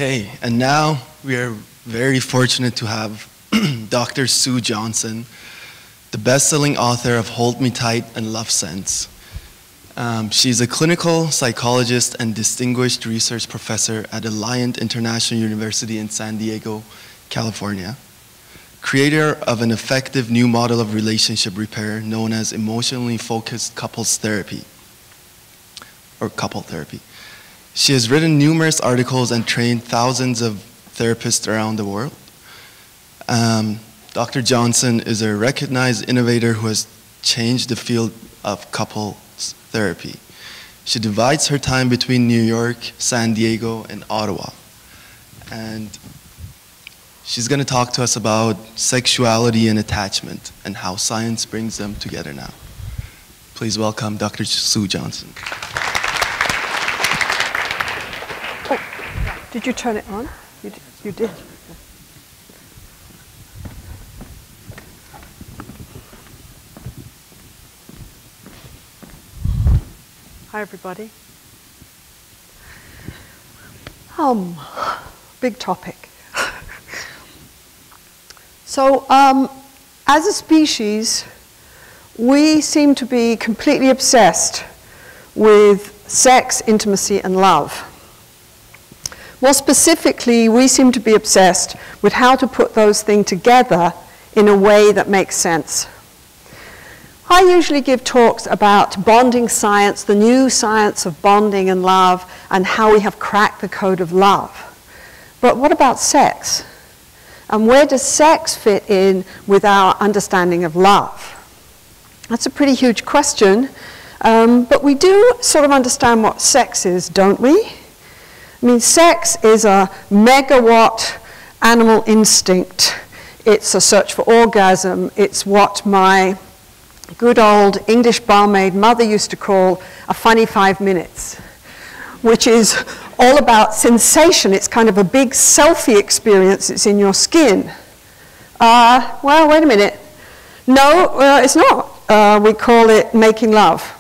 Okay, and now we are very fortunate to have Dr. Sue Johnson, the best-selling author of Hold Me Tight and Love Sense. She's a clinical psychologist and distinguished research professor at Alliant International University in San Diego, California. Creator of an effective new model of relationship repair known as emotionally focused couples therapy, or couple therapy. She has written numerous articles and trained thousands of therapists around the world. Dr. Johnson is a recognized innovator who has changed the field of couples therapy. She divides her time between New York, San Diego, and Ottawa. And she's going to talk to us about sexuality and attachment and how science brings them together now. Please welcome Dr. Sue Johnson. Did you turn it on? You did. Hi, everybody. Big topic. So, as a species, we seem to be completely obsessed with sex, intimacy, and love. More specifically, we seem to be obsessed with how to put those things together in a way that makes sense. I usually give talks about bonding science, the new science of bonding and love, and how we have cracked the code of love. But what about sex? And where does sex fit in with our understanding of love? That's a pretty huge question, but we do sort of understand what sex is, don't we? I mean, sex is a megawatt animal instinct. It's a search for orgasm. It's what my good old English barmaid mother used to call a funny 5 minutes, which is all about sensation. It's kind of a big selfie experience. It's in your skin. Well, wait a minute. No, it's not. We call it making love.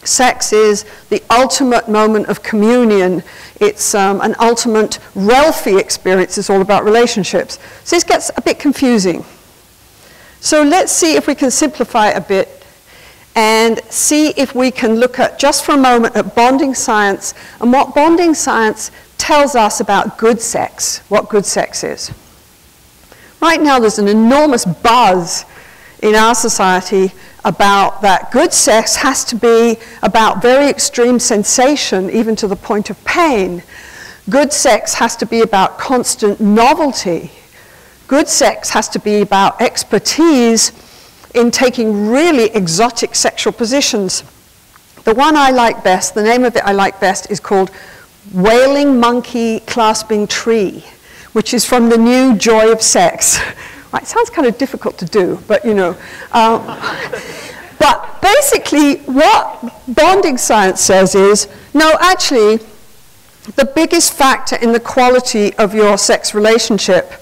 Sex is the ultimate moment of communion. It's an ultimate Relfie experience. It's all about relationships. So this gets a bit confusing. So let's see if we can simplify it a bit and see if we can look at, just for a moment, at bonding science and what bonding science tells us about good sex, what good sex is. Right now there's an enormous buzz in our society about that good sex has to be about very extreme sensation, even to the point of pain. Good sex has to be about constant novelty. Good sex has to be about expertise in taking really exotic sexual positions. The one I like best, the name of it I like best, is called Wailing Monkey Clasping Tree, which is from the new Joy of Sex. It sounds kind of difficult to do, but you know. But basically, what bonding science says is, no, actually, the biggest factor in the quality of your sex relationship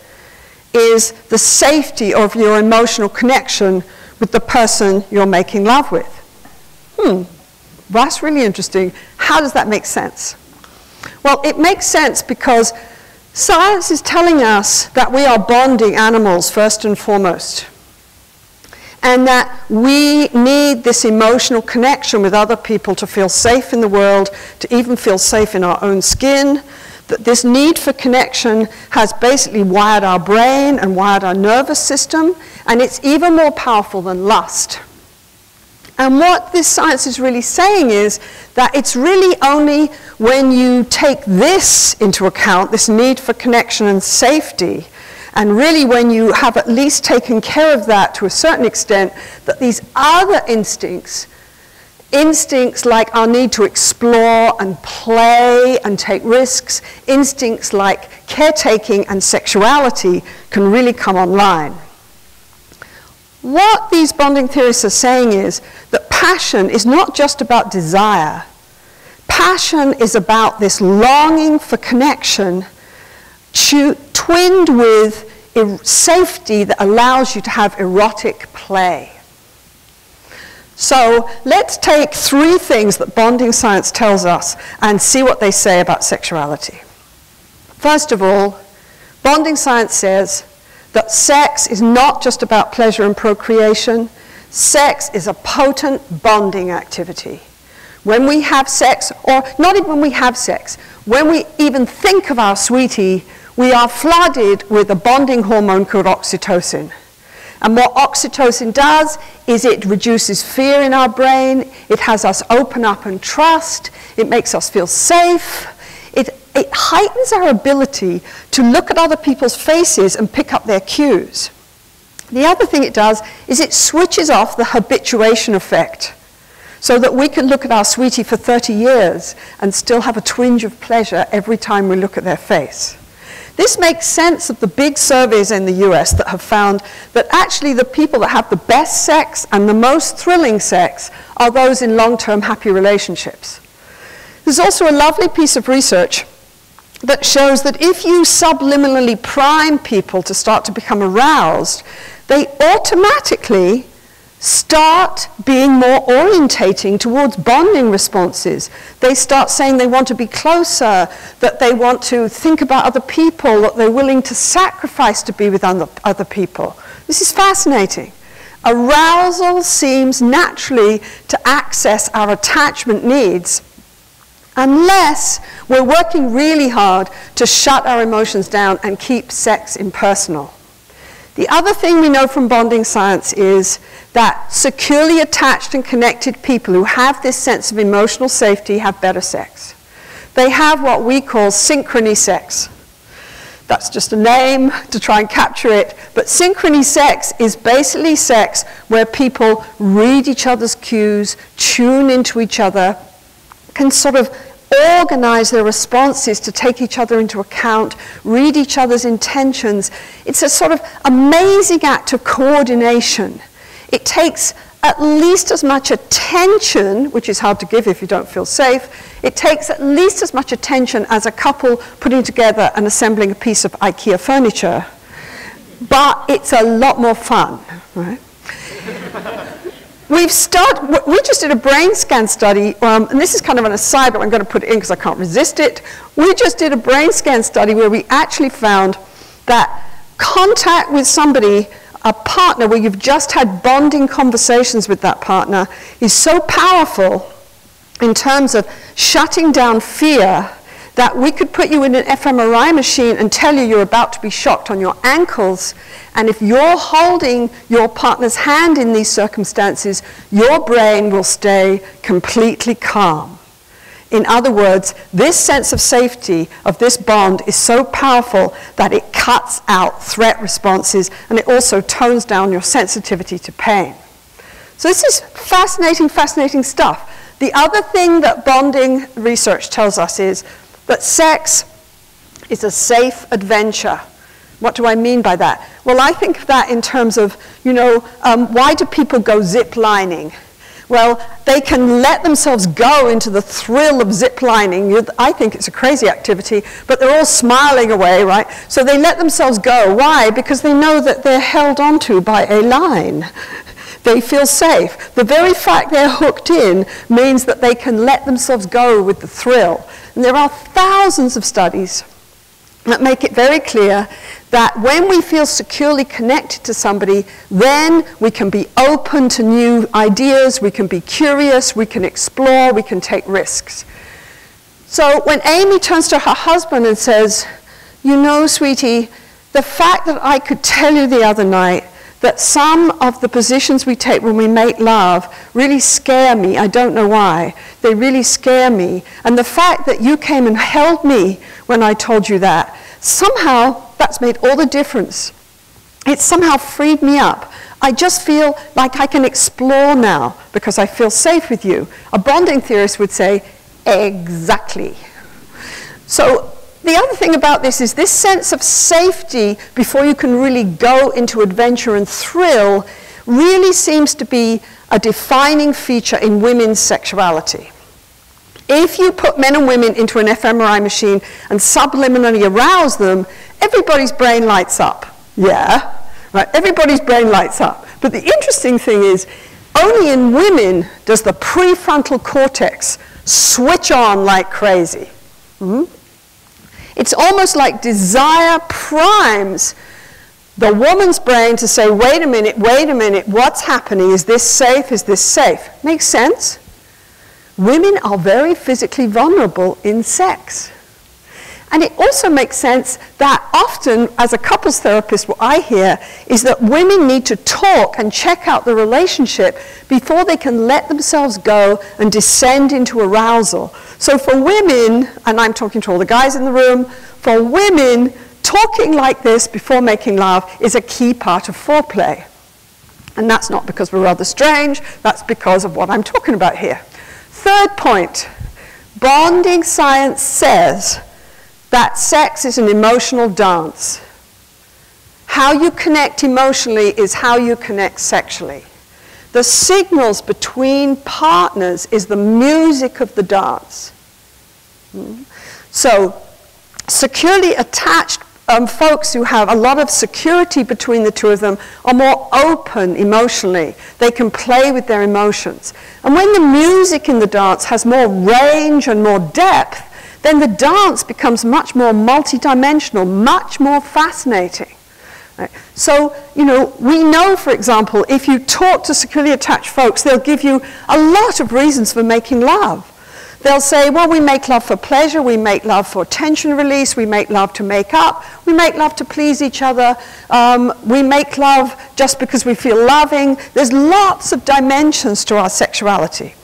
is the safety of your emotional connection with the person you're making love with. That's really interesting. How does that make sense? Well, it makes sense because science is telling us that we are bonding animals first and foremost, and that we need this emotional connection with other people to feel safe in the world, to even feel safe in our own skin, that this need for connection has basically wired our brain and wired our nervous system, and it's even more powerful than lust. And what this science is really saying is that it's really only when you take this into account, this need for connection and safety, and really when you have at least taken care of that to a certain extent, that these other instincts like our need to explore and play and take risks, instincts like caretaking and sexuality can really come online. What these bonding theorists are saying is that passion is not just about desire. Passion is about this longing for connection twinned with safety that allows you to have erotic play. So let's take 3 things that bonding science tells us and see what they say about sexuality. First of all, bonding science says that sex is not just about pleasure and procreation. Sex is a potent bonding activity. When we have sex, or not even when we have sex, when we even think of our sweetie, we are flooded with a bonding hormone called oxytocin. And what oxytocin does is it reduces fear in our brain, it has us open up and trust, it makes us feel safe, it heightens our ability to look at other people's faces and pick up their cues. The other thing it does is it switches off the habituation effect, so that we can look at our sweetie for 30 years and still have a twinge of pleasure every time we look at their face. This makes sense of the big surveys in the US that have found that actually the people that have the best sex and the most thrilling sex are those in long-term happy relationships. There's also a lovely piece of research that shows that if you subliminally prime people to start to become aroused, they automatically start being more orientating towards bonding responses. They start saying they want to be closer, that they want to think about other people, that they're willing to sacrifice to be with other people. This is fascinating. Arousal seems naturally to access our attachment needs unless we're working really hard to shut our emotions down and keep sex impersonal. The other thing we know from bonding science is that securely attached and connected people who have this sense of emotional safety have better sex. They have what we call synchrony sex. That's just a name to try and capture it, but synchrony sex is basically sex where people read each other's cues, tune into each other, can sort of organize their responses to take each other into account, read each other's intentions. It's a sort of amazing act of coordination. It takes at least as much attention, which is hard to give if you don't feel safe, it takes at least as much attention as a couple putting together and assembling a piece of IKEA furniture, but it's a lot more fun, right? We just did a brain scan study, and this is kind of an aside, but I'm going to put it in because I can't resist it. We just did a brain scan study where we actually found that contact with somebody, a partner, where you've just had bonding conversations with that partner, is so powerful in terms of shutting down fear that we could put you in an fMRI machine and tell you you're about to be shocked on your ankles, and if you're holding your partner's hand in these circumstances, your brain will stay completely calm. In other words, this sense of safety of this bond is so powerful that it cuts out threat responses, and it also tones down your sensitivity to pain. So this is fascinating, fascinating stuff. The other thing that bonding research tells us is that sex is a safe adventure. What do I mean by that? Well, I think of that in terms of, why do people go zip lining? Well, they can let themselves go into the thrill of zip lining. I think it's a crazy activity, but they're all smiling away, right? So they let themselves go. Why? Because they know that they're held onto by a line. They feel safe. The very fact they're hooked in means that they can let themselves go with the thrill. And there are thousands of studies that make it very clear that when we feel securely connected to somebody, then we can be open to new ideas, we can be curious, we can explore, we can take risks. So when Amy turns to her husband and says, sweetie, the fact that I could tell you the other night that some of the positions we take when we make love really scare me. I don't know why. They really scare me. And the fact that you came and held me when I told you that, somehow that's made all the difference. It's somehow freed me up. I just feel like I can explore now because I feel safe with you. A bonding theorist would say, exactly. So the other thing about this is this sense of safety before you can really go into adventure and thrill really seems to be a defining feature in women's sexuality. If you put men and women into an fMRI machine and subliminally arouse them, everybody's brain lights up. Yeah, right? Everybody's brain lights up. But the interesting thing is, only in women does the prefrontal cortex switch on like crazy. It's almost like desire primes the woman's brain to say, wait a minute, what's happening? Is this safe? Is this safe? Makes sense? Women are very physically vulnerable in sex. And it also makes sense that often, as a couples therapist, what I hear is that women need to talk and check out the relationship before they can let themselves go and descend into arousal. So for women, and I'm talking to all the guys in the room, for women, talking like this before making love is a key part of foreplay. And that's not because we're rather strange, that's because of what I'm talking about here. Third point, bonding science says that sex is an emotional dance. How you connect emotionally is how you connect sexually. The signals between partners is the music of the dance. So, securely attached folks who have a lot of security between the two of them are more open emotionally. They can play with their emotions. And when the music in the dance has more range and more depth, then the dance becomes much more multidimensional, much more fascinating. Right? So, we know, for example, if you talk to securely attached folks, they'll give you a lot of reasons for making love. They'll say, well, we make love for pleasure, we make love for tension release, we make love to make up, we make love to please each other, we make love just because we feel loving. There's lots of dimensions to our sexuality.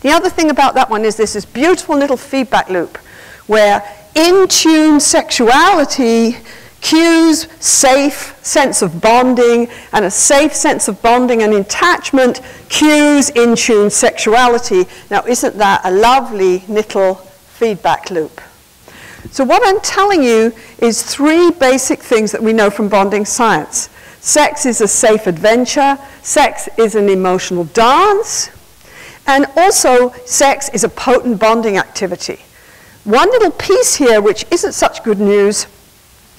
The other thing about that one is there's this beautiful little feedback loop where in-tune sexuality cues safe sense of bonding, and a safe sense of bonding and attachment cues in-tune sexuality. Now, isn't that a lovely little feedback loop? So what I'm telling you is three basic things that we know from bonding science. Sex is a safe adventure, sex is an emotional dance, and also sex is a potent bonding activity. One little piece here, which isn't such good news,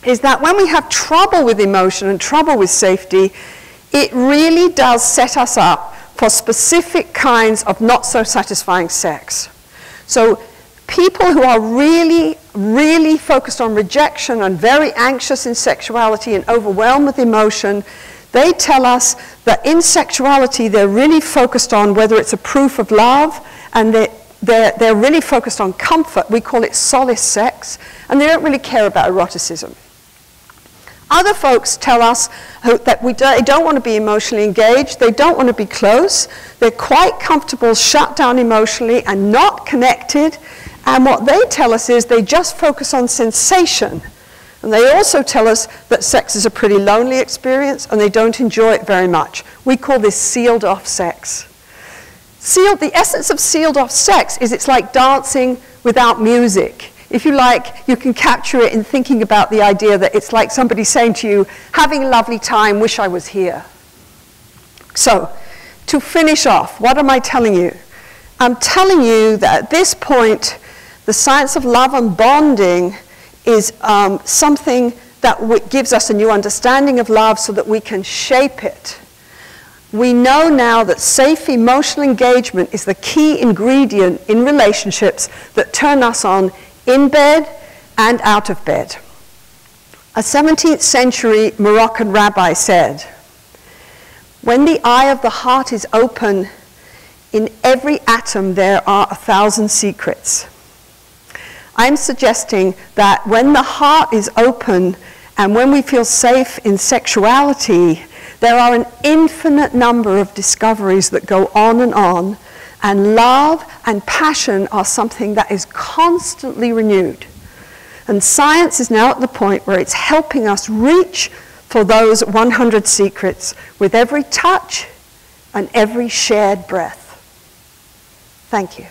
is that when we have trouble with emotion and trouble with safety, it really does set us up for specific kinds of not so satisfying sex. So people who are really, really focused on rejection and very anxious in sexuality and overwhelmed with emotion, they tell us that in sexuality they're really focused on whether it's a proof of love, and they're really focused on comfort. We call it solace sex, and they don't really care about eroticism. Other folks tell us that they don't want to be emotionally engaged, they don't want to be close, they're quite comfortable shut down emotionally and not connected, and what they tell us is they just focus on sensation. And they also tell us that sex is a pretty lonely experience and they don't enjoy it very much. We call this sealed off sex. The essence of sealed off sex is it's like dancing without music. If you like, you can capture it in thinking about the idea that it's like somebody saying to you, having a lovely time, wish I was here. So, to finish off, what am I telling you? I'm telling you that at this point, the science of love and bonding is something that gives us a new understanding of love so that we can shape it. We know now that safe emotional engagement is the key ingredient in relationships that turn us on in bed and out of bed. A 17th century Moroccan rabbi said, "When the eye of the heart is open, in every atom there are 1,000 secrets." I'm suggesting that when the heart is open and when we feel safe in sexuality, there are an infinite number of discoveries that go on, and love and passion are something that is constantly renewed. And science is now at the point where it's helping us reach for those 100 secrets with every touch and every shared breath. Thank you.